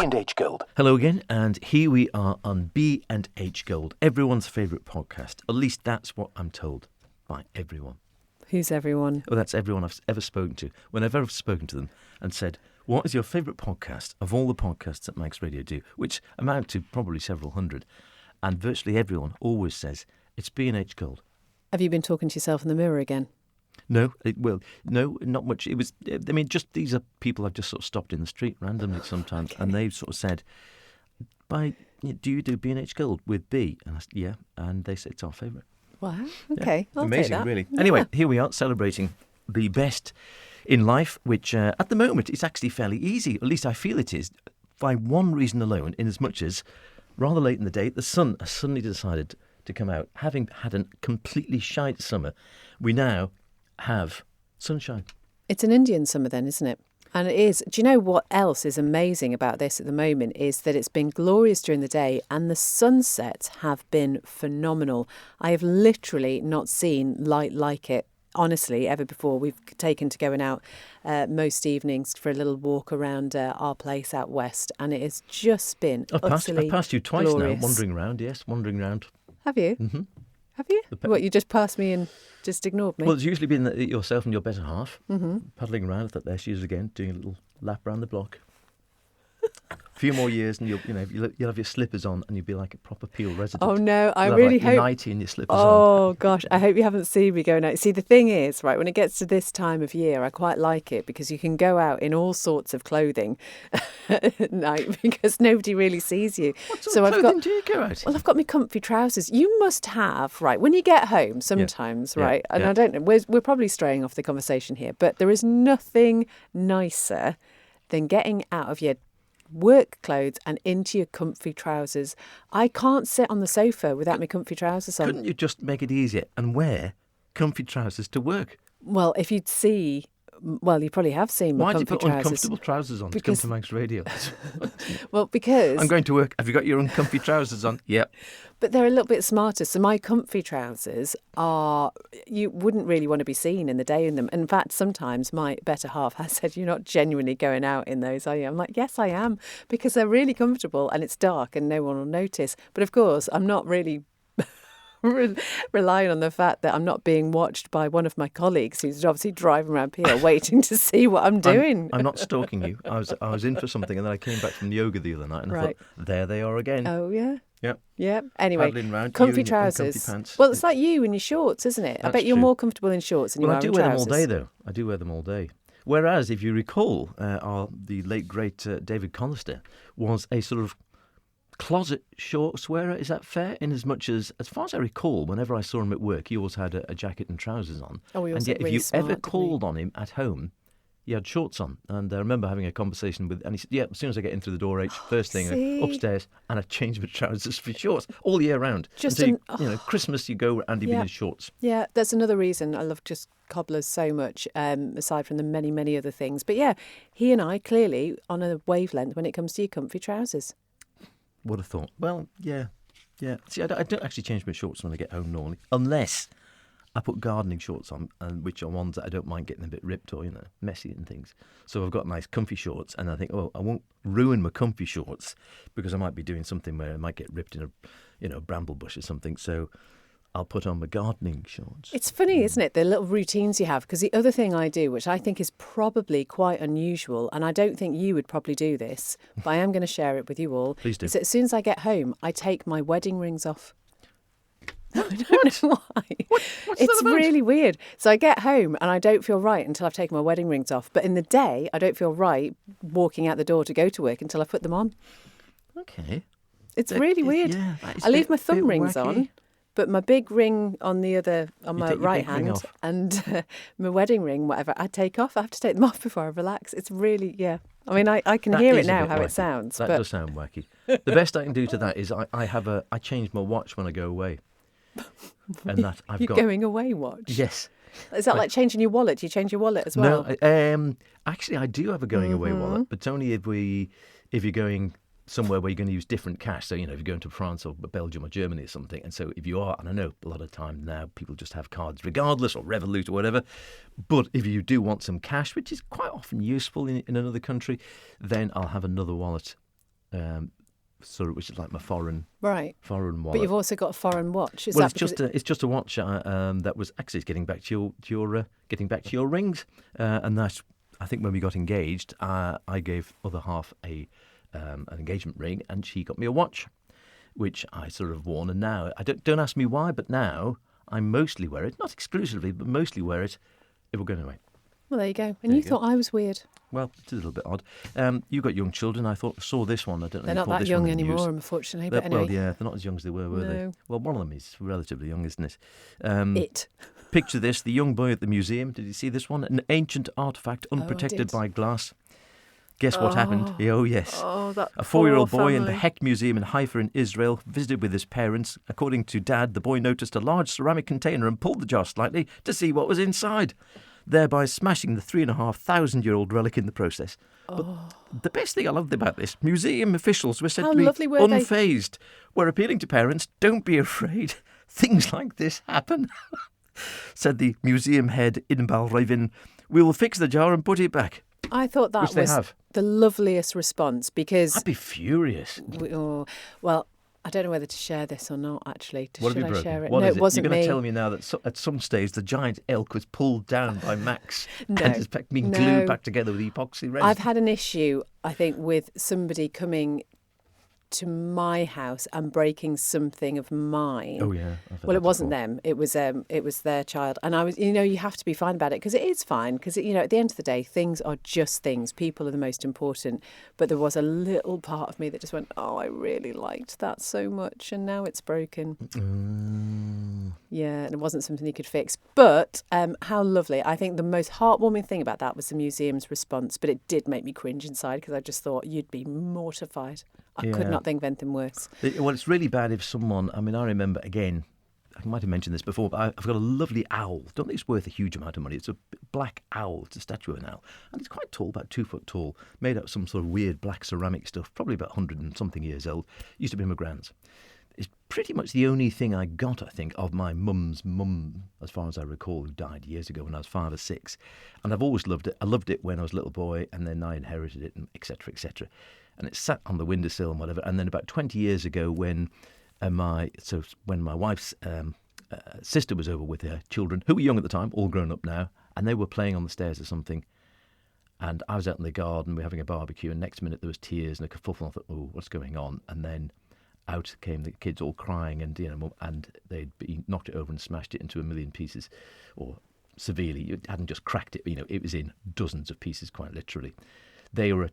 and H Gold. Hello again, and here we are on B and H Gold, everyone's favourite podcast. At least that's what I'm told by everyone. Who's everyone? Oh, that's everyone I've ever spoken to. Whenever I've spoken to them and said, what is your favourite podcast of all the podcasts that Manx Radio do, which amount to probably several hundred, and virtually everyone always says, it's B and H Gold. Have you been talking to yourself in the mirror again? No, not much. It was, I mean, just these are people I've just sort of stopped in the street randomly sometimes, and they've sort of said, do you do B&H Gold with B? And I said, yeah, and they said it's our favourite. Wow, okay. Yeah. I'll Amazing, take that. really. Yeah. Anyway, here we are celebrating the best in life, which at the moment is actually fairly easy. At least I feel it is, by one reason alone, in as much as rather late in the day, the sun has suddenly decided to come out. Having had a completely shite summer, we now have sunshine. It's an Indian summer then, isn't it? And it is. Do you know what else is amazing about this at the moment is that it's been glorious during the day and the sunsets have been phenomenal. I have literally not seen light like it, honestly, ever before. We've taken to going out most evenings for a little walk around our place out west, and it has just been utterly I've passed you twice glorious. now, wandering round. Have you? Mm-hmm. Have you? What, you just passed me and just ignored me? Well, it's usually been yourself and your better half paddling around. That there she is again, doing a little lap around the block. A few more years, and you'll have your slippers on, and you'll be like a proper Peel resident. Oh no, I You'll really have, like, hope. your nightie and your slippers on. Oh gosh, I hope you haven't seen me going out. See, the thing is, right, when it gets to this time of year, I quite like it because you can go out in all sorts of clothing at night because nobody really sees you. What sort of clothing do you go out in? Well, I've got my comfy trousers. You must have, right, when you get home sometimes, Yeah. right, and Yeah. I don't know, we're probably straying off the conversation here, but there is nothing nicer than getting out of your work clothes and into your comfy trousers. I can't sit on the sofa without my comfy trousers on. Couldn't you just make it easier and wear comfy trousers to work? Well, if you'd see, well, you probably have seen my Why do you comfy put trousers. uncomfortable trousers on Because- to come to Manx Radio? Well, because I'm going to work. Have you got your uncomfy trousers on? Yep. but they're a little bit smarter. So my comfy trousers are, you wouldn't really want to be seen in the day in them. In fact, sometimes my better half has said, "You're not genuinely going out in those, are you?" I'm like, "Yes, I am," because they're really comfortable and it's dark and no one will notice. But of course, I'm not really relying on the fact that I'm not being watched by one of my colleagues who's obviously driving around Peel waiting to see what I'm doing. I'm not stalking you. I was in for something, and then I came back from yoga the other night, and I Right. thought, there they are again. Oh, yeah. Yep. Yeah. Anyway, Paddling round, you comfy in your uncomfy trousers. pants. Well, it's like you in your shorts, isn't it? I That's bet you're true. more comfortable in shorts than you Well, are I do in wear trousers. them all day, though. I do wear them all day. Whereas, if you recall, the late, great David Collister was a sort of closet shorts wearer. Is that fair? In as much as far as I recall, whenever I saw him at work, he always had a jacket and trousers on. Oh, he and was yet, really if you smart, ever didn't he? called on him at home, he had shorts on. And I remember having a conversation with, and he said, yeah, as soon as I get in through the door, first thing, See? upstairs, and I change my trousers for shorts all year round. Just Until Christmas, you go and you've been in shorts. Yeah, that's another reason I love just cobblers so much, aside from the many, many other things. But yeah, he and I clearly on a wavelength when it comes to your comfy trousers. Would have thought. Well, yeah. See, I don't actually change my shorts when I get home normally, unless I put gardening shorts on, and which are ones that I don't mind getting a bit ripped or messy and things. So I've got nice comfy shorts, and I think, oh, I won't ruin my comfy shorts because I might be doing something where I might get ripped in a bramble bush or something. So I'll put on my gardening shorts. It's funny, isn't it, the little routines you have? Because the other thing I do, which I think is probably quite unusual, and I don't think you would probably do this, but I am going to share it with you all. Please do. Is that as soon as I get home, I take my wedding rings off. I don't know why. What's It's that about? really weird. So I get home and I don't feel right until I've taken my wedding rings off. But in the day, I don't feel right walking out the door to go to work until I put them on. Okay. It's really weird. Yeah, that is I leave my bit thumb rings wacky. on, but my big ring on my take your right big ring hand off. and my wedding ring, whatever, I take off. I have to take them off before I relax. It's really, yeah. I mean, I can That hear is it a now bit how wacky. it sounds. That but does sound wacky. The best I can do to that is I change my watch when I go away. And that I've you're got. going away watch. Yes. Is that like changing your wallet? Do you change your wallet as well? No, actually, I do have a going away wallet, but it's only if you're going somewhere where you're going to use different cash. So, if you're going to France or Belgium or Germany or something. And so if you are, and I know a lot of time now people just have cards regardless, or Revolut or whatever. But if you do want some cash, which is quite often useful in another country, then I'll have another wallet sort of, which is like my foreign Right. wallet. But you've also got a foreign watch. Is Well, that because it's just a watch that was actually it's getting back to your rings, and that's I think when we got engaged, I gave other half an engagement ring, and she got me a watch, which I sort of worn, and now I don't ask me why, but now I mostly wear it, not exclusively, but mostly wear it if we're going away. Well, there you go. And There you you go. thought I was weird. Well, it's a little bit odd. You've got young children. I saw this one. I don't know. They're if you not caught that this one young in the news. anymore, unfortunately. But Well, anyway. yeah, they're not as young as they were they? No. Well, one of them is relatively young, isn't it? It. Picture this, the young boy at the museum. Did you see this one? An ancient artefact unprotected did. by glass. Guess what happened? Oh, yes. Oh, that A 4-year-old poor boy in the family. Heck Museum in Haifa in Israel visited with his parents. According to Dad, the boy noticed a large ceramic container and pulled the jar slightly to see what was inside, thereby smashing the 3,500-year-old relic in the process. But the best thing I loved about this, museum officials were said How to be lovely were they? unfazed. We're appealing to parents, don't be afraid. Things like this happen. Said the museum head, Inbal Ravin. We will fix the jar and put it back. I thought that Which they was have. the loveliest response because, I'd be furious. well, I don't know whether to share this or not, actually. What Should have you I broken? share it? What No, is it wasn't You're going me. to tell me now that at some stage the giant elk was pulled down by Max No. and has been No. glued back together with epoxy resin. I've had an issue, I think, with somebody coming to my house and breaking something of mine. Oh yeah. I've had Well, that it wasn't before. them. It was their child, and I was. You have to be fine about it because it is fine. Because at the end of the day, things are just things. People are the most important. But there was a little part of me that just went, "Oh, I really liked that so much, and now it's broken." Yeah, and it wasn't something you could fix. But how lovely! I think the most heartwarming thing about that was the museum's response. But it did make me cringe inside because I just thought you'd be mortified. I could Yeah. not think of anything worse. Well, it's really bad if someone. I mean, I remember again. I might have mentioned this before, but I've got a lovely owl. Don't think it's worth a huge amount of money. It's a black owl. It's a statue of an owl, and it's quite tall, about 2 foot tall, made out of some sort of weird black ceramic stuff. Probably about 100 and something years old. Used to be my grand's. It's pretty much the only thing I got, I think, of my mum's mum, as far as I recall, who died years ago when I was 5 or 6. And I've always loved it. I loved it when I was a little boy, and then I inherited it, and etc., etc. And it sat on the windowsill and whatever. And then about 20 years ago, when my wife's sister was over with her children, who were young at the time, all grown up now, and they were playing on the stairs or something. And I was out in the garden, we were having a barbecue, and next minute there was tears and a kerfuffle. I thought, oh, what's going on? And then out came the kids all crying, and and they'd knocked it over and smashed it into a million pieces, or severely. It hadn't just cracked it, it was in dozens of pieces, quite literally. They were,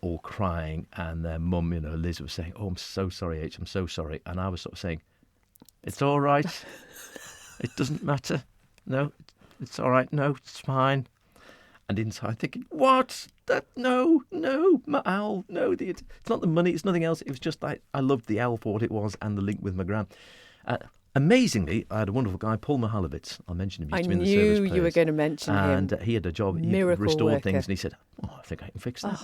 all crying, and their mum, Liz, was saying, "Oh, I'm so sorry, H, I'm so sorry." And I was sort of saying, "It's all right. It doesn't matter. No, it's all right. No, it's fine." And inside thinking, what? No, my owl. No, it's not the money. It's nothing else. It was just like I loved the owl for what it was and the link with my gran. Amazingly, I had a wonderful guy, Paul Mihalowicz. I'll mention him. He used to be in the service knew you were players. going to mention him. And he had a job. He Miracle restored worker. things, and he said, "Oh, I think I can fix that."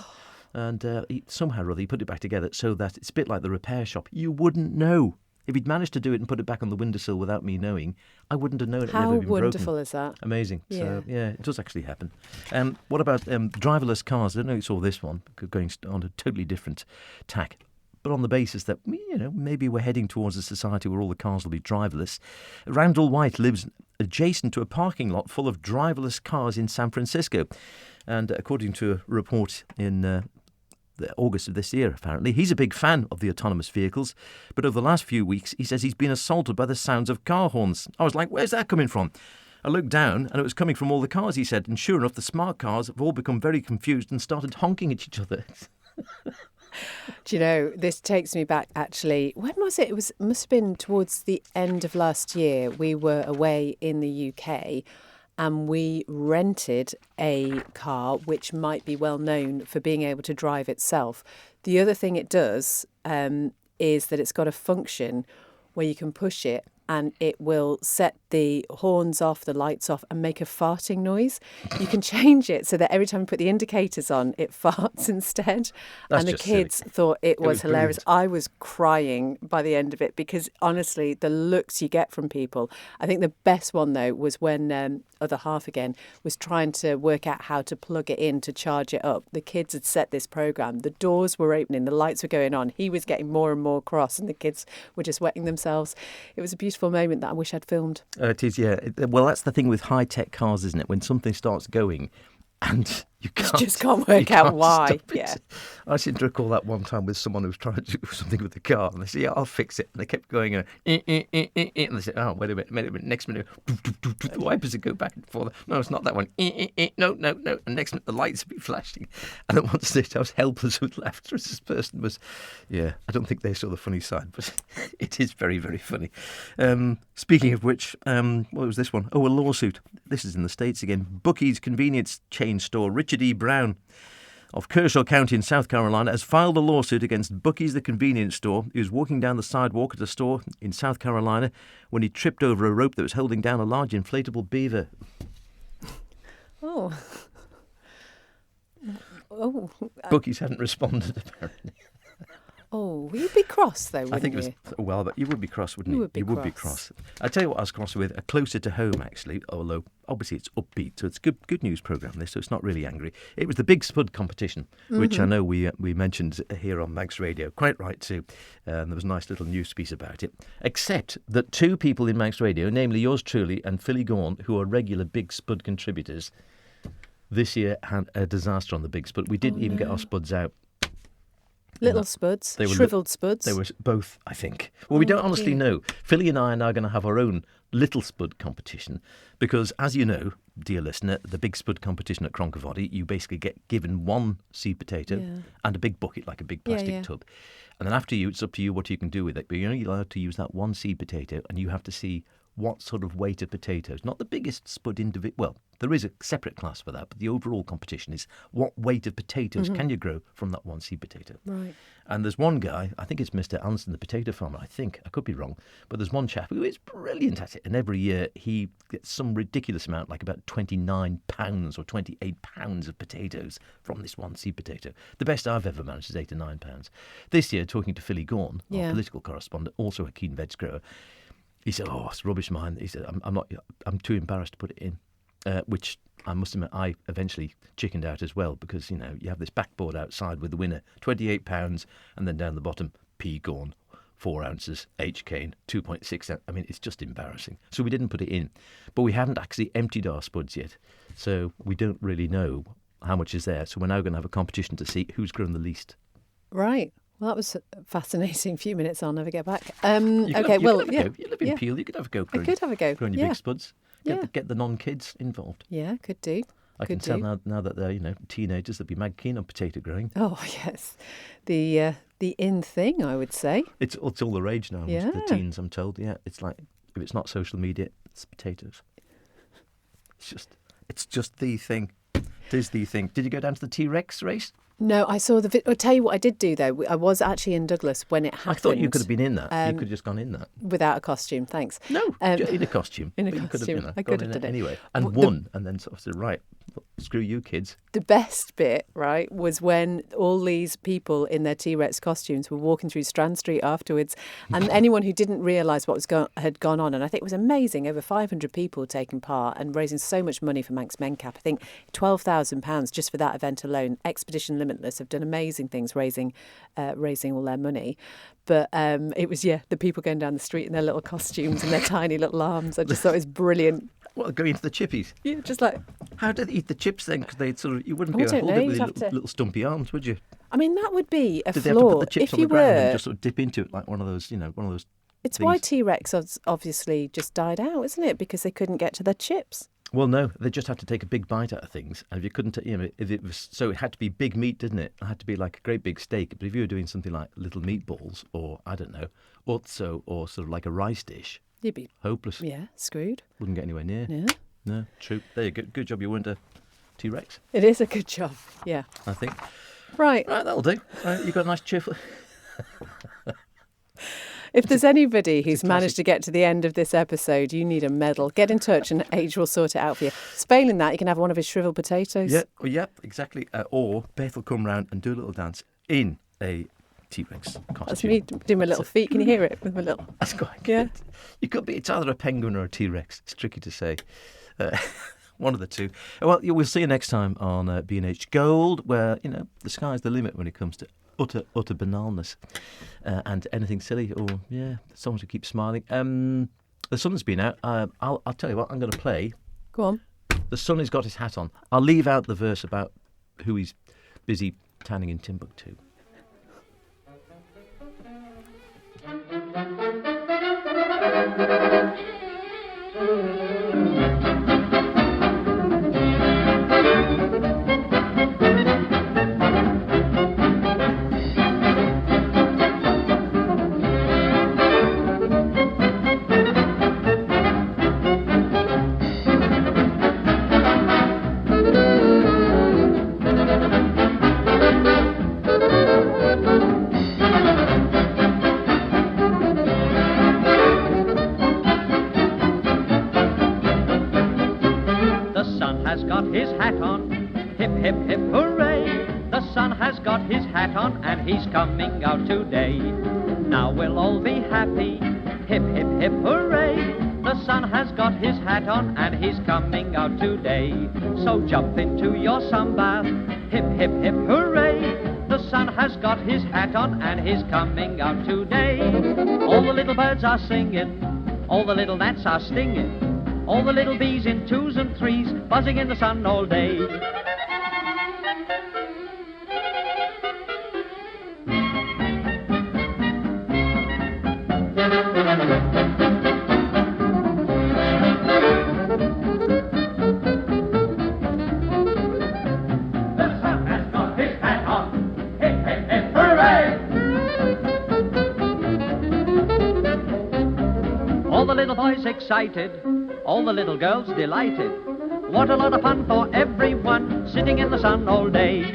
And somehow or other, he put it back together so that it's a bit like the repair shop. You wouldn't know. If he'd managed to do it and put it back on the windowsill without me knowing, I wouldn't have known it had How never been wonderful broken. is that? Amazing. So, Yeah. yeah, it does actually happen. What about driverless cars? I don't know if you saw this one, going on a totally different tack. But on the basis that, maybe we're heading towards a society where all the cars will be driverless. Randall White lives adjacent to a parking lot full of driverless cars in San Francisco. And according to a report in August of this year, apparently, he's a big fan of the autonomous vehicles. But over the last few weeks, he says he's been assaulted by the sounds of car horns. I was like, where's that coming from? I looked down and it was coming from all the cars, he said. And sure enough, the smart cars have all become very confused and started honking at each other. Do you know, this takes me back, actually. When was it? Must have been towards the end of last year. We were away in the UK and we rented a car which might be well known for being able to drive itself. The other thing it does is that it's got a function where you can push it and it will set the horns off, the lights off, and make a farting noise. You can change it so that every time you put the indicators on, it farts instead. That's and the just silly. kids thought it was was hilarious. brilliant. I was crying by the end of it because, honestly, the looks you get from people. I think the best one, though, was when other half again, was trying to work out how to plug it in to charge it up. The kids had set this program. The doors were opening, the lights were going on. He was getting more and more cross, and the kids were just wetting themselves. It was a beautiful moment that I wish I'd filmed. It is, yeah. Well, that's the thing with high-tech cars, isn't it? When something starts going and you just can't work out why. Stop it. Yeah. I seem to recall that one time with someone who was trying to do something with the car, and they said, "Yeah, I'll fix it." And they kept going, and they said, "Oh, wait a minute. Next minute, the wipers would go back and forth. No, it's not that one. No. And next minute, the lights would be flashing. And at one stage, I was helpless with laughter as this person was. Yeah, I don't think they saw the funny side, but it is very, very funny. Speaking of which, what was this one? Oh, a lawsuit. This is in the States again. Bookies convenience chain store Richard E. Brown of Kershaw County in South Carolina has filed a lawsuit against Bookies, the convenience store. He was walking down the sidewalk at a store in South Carolina when he tripped over a rope that was holding down a large inflatable beaver. Oh. Bookies hadn't responded, apparently. Oh, you'd be cross though, wouldn't you? I think it was, well, but you would be cross, wouldn't you? You would be cross. I tell you what I was cross with, closer to home actually, although obviously it's upbeat, so it's a good news programme this, so it's not really angry. It was the Big Spud competition, which I know we mentioned here on Manx Radio, quite right too. There was a nice little news piece about it, except that two people in Manx Radio, namely yours truly and Philly Gawn, who are regular Big Spud contributors, this year had a disaster on the Big Spud. We didn't even get our spuds out. Little spuds, shrivelled spuds. They were both, I think. Well, we don't honestly know. Philly and I are now going to have our own little spud competition because, as you know, dear listener, the Big Spud competition at Cronkovody, you basically get given one seed potato and a big bucket, like a big plastic tub. And then after you, it's up to you what you can do with it. But you're only allowed to use that one seed potato, and you have to see what sort of weight of potatoes. Not the biggest spud individual. Well, there is a separate class for that, but the overall competition is what weight of potatoes can you grow from that one seed potato. Right. And there's one guy, I think it's Mr. Anson, the potato farmer, I could be wrong, but there's one chap who is brilliant at it, and every year he gets some ridiculous amount, like about 29 pounds or 28 pounds of potatoes from this one seed potato. The best I've ever managed is 8 or 9 pounds. This year, talking to Philly Gawn, our political correspondent, also a keen veg grower, he said, "Oh, it's rubbish, mine." He said, I'm too embarrassed to put it in," which I must admit I eventually chickened out as well because, you know, you have this backboard outside with the winner, 28 pounds, and then down the bottom, P. Gawn, 4 ounces, H. Cane, 2.6 ounces. I mean, it's just embarrassing. So we didn't put it in. But we haven't actually emptied our spuds yet. So we don't really know how much is there. So we're now going to have a competition to see who's grown the least. Right. Well, that was a fascinating few minutes. I'll never get back. You live in Peel. You could have a go. I could have a go. Growing your big spuds. Get the non-kids involved. Yeah, could do. I can tell now that they're teenagers, they'll be mad keen on potato growing. Oh yes, the in thing, I would say. It's all the rage now. Yeah. The teens, I'm told. Yeah, it's like if it's not social media, it's potatoes. It's just the thing. It is the thing. Did you go down to the T-Rex race? No, I saw the video. I'll tell you what I did do, though. I was actually in Douglas when it happened. I thought you could have been in that. You could have just gone in that. Without a costume, thanks. No, in a costume. In a costume. costume. I could have done it. Anyway. And won, and then sort of said, right, screw you kids. The best bit, right, was when all these people in their T-Rex costumes were walking through Strand Street afterwards, and anyone who didn't realise what had gone on, and I think it was amazing, over 500 people taking part and raising so much money for Manx Mencap. I think £12,000 just for that event alone. Expedition Limitless have done amazing things raising all their money. But it was, the people going down the street in their little costumes and their tiny little arms. I just thought it was brilliant. Well, going into the chippies. Yeah, just like... How did they eat the chips then? Because they'd you wouldn't be able to hold it with your little stumpy arms, would you? I mean, that would be a Did flaw. they have to put the chips on the ground and just sort of dip into it like one of those It's things? why T-Rex obviously just died out, isn't it? Because they couldn't get to their chips. Well, no, they just had to take a big bite out of things. And if you couldn't, if it was, so it had to be big meat, didn't it? It had to be like a great big steak. But if you were doing something like little meatballs or, I don't know, or sort of like a rice dish, you'd be hopeless. Yeah, screwed. Wouldn't get anywhere near. Yeah. No, true. There you go. Good job you weren't a T-Rex. It is a good job, yeah. I think. Right, that'll do. You got a nice cheerful... If there's anybody who's managed to get to the end of this episode, you need a medal. Get in touch and Age will sort it out for you. Failing that, you can have one of his shriveled potatoes. Yeah, exactly. Or Beth will come round and do a little dance in a T-Rex costume. That's me doing my little feet. Can you hear it with my little... That's quite good. You could be, it's either a penguin or a T-Rex. It's tricky to say. One of the two. Well, we'll see you next time on B&H Gold, where, the sky's the limit when it comes to utter banalness and anything silly or, someone to keep smiling. The sun's been out. I'll tell you what, I'm going to play. Go on. The sun has got his hat on. I'll leave out the verse about who he's busy tanning in Timbuktu. And he's coming out today. Now we'll all be happy. Hip, hip, hip, hooray. The sun has got his hat on and he's coming out today. So jump into your sunbath. Hip, hip, hip, hooray. The sun has got his hat on and he's coming out today. All the little birds are singing. All the little gnats are stinging. All the little bees in twos and threes buzzing in the sun all day. Excited, all the little girls delighted. What a lot of fun for everyone, sitting in the sun all day.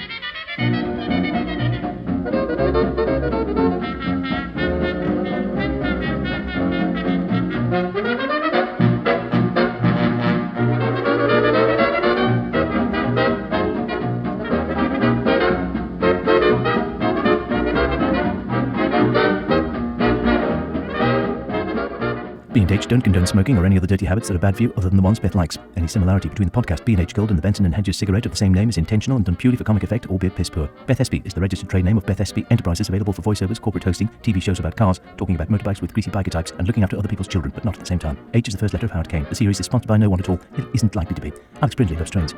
B&H don't condone smoking or any other dirty habits that are bad for you other than the ones Beth likes. Any similarity between the podcast B&H Gold and the Benson & Hedges cigarette of the same name is intentional and done purely for comic effect, albeit piss poor. Beth Espy is the registered trade name of Beth Espy Enterprises, available for voiceovers, corporate hosting, TV shows about cars, talking about motorbikes with greasy biker types, and looking after other people's children, but not at the same time. H is the first letter of how it came. The series is sponsored by no one at all. It isn't likely to be. Alex Brindley loves trains.